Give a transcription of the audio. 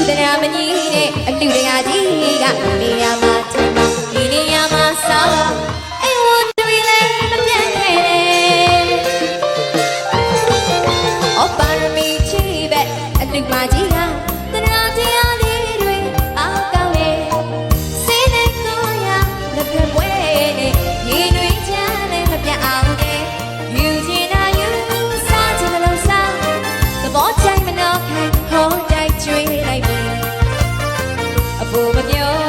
တရားမကြီးတဲ့အလူတရားကြီးကနေရာမှာထိုင်ပါဒီနေရာမှာဆောင်းအိမ်ဝန်တွေလည်းမပြတ်ခဲ့တယ်အပါရမီချီပဲအလူမကြီးကတရားတရားလေးတွေအားကောင်းတယ်စိတ်နဲ့ကိုယ်ရလက်ပြပွဲနဲ့ရေတွေချမ်းနဲ့မပြတ်အောင်နဲ့ယူချင်တာယူစားချင်တယ်လို့စားသဘောချိုင်မနှောခိုင်ဟောတိုက်ကျွေးလိုက်ပြီအဖို့မပြော